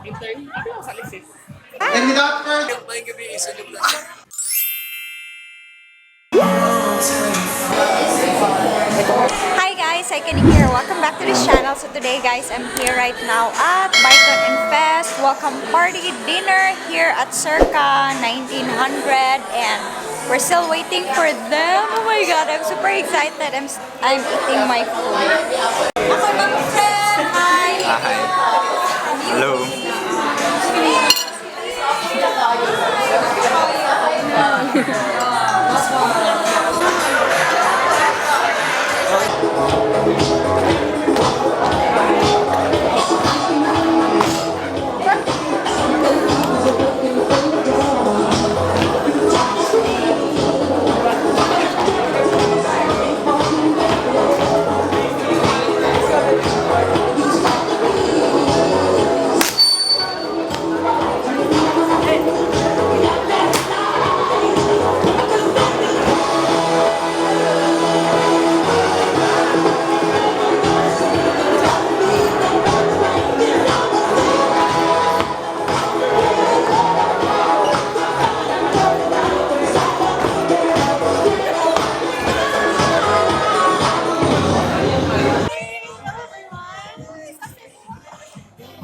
Intern? Ano yung sa Alexis? And without further Hi guys, Cykaniki here. Welcome back to this channel. So today guys, I'm here right now at baiconinfest welcome party dinner here at circa 1900 and we're still waiting for them. Oh my god, I'm super excited. I'm eating my food. Ako lang friend. Hi. Hi. Hello.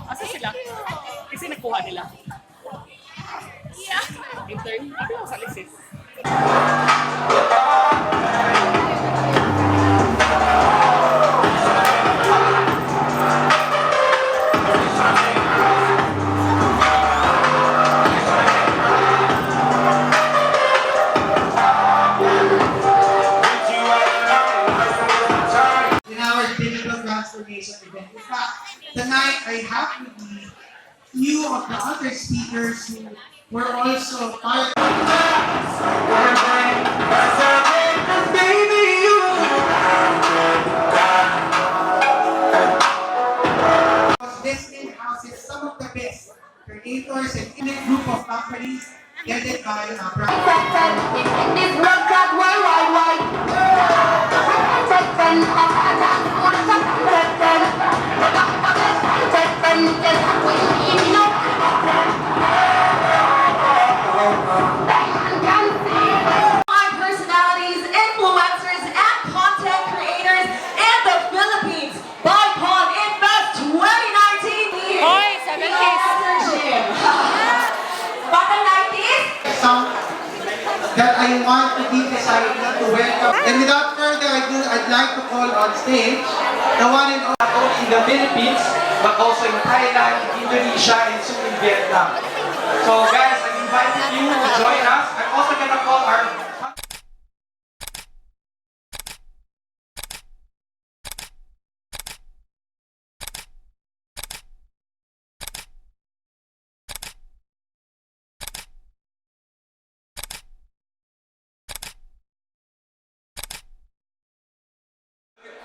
Asa sila? Kasi nakuha nila. Intern? Ano yung sa Alexis? in our digital transformation event. In fact, tonight I have with me few of the other speakers who were also part this thing houses some of the best creators and in a group of companies headed by personalities, influencers, and content creators in the Philippines. Baiconinfest 2019. Hoy, 70s! Baka 90s? some that I want to be decided to welcome. And without further ado, I'd like to call on stage the one and only Not only in the Philippines, but also in Thailand, Indonesia, and soon in Vietnam. So guys, I'm inviting you to join us. I'm also gonna call our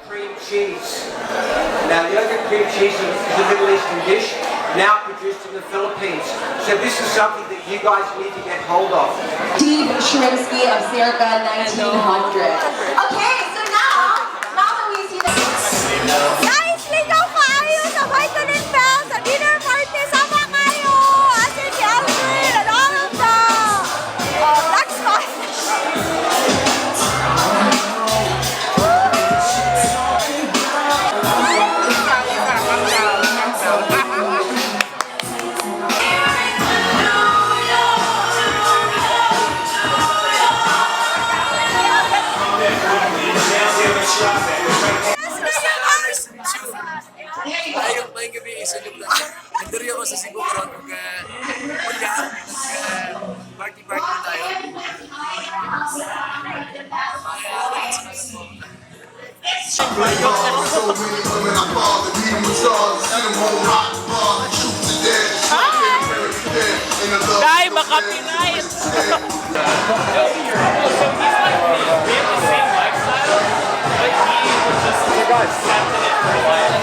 cream cheese. Now, the other cream cheese is a Middle Eastern dish now produced in the Philippines. So this is something that you guys need to get hold of. Steve Shrimsky of circa 1900. Okay, so now that we see the... Guys, ligaw kayo sa baiconinfest sa dinner party. Sama kayo. Asin si Alfred and all of the black spots. Ayong maing gabi sa Lubla. Nanduri ako sa Cebu karon ug party na tayo. Dai, makapinay! So he's like me. We have the same lifestyle, but he was just accepted it for a while.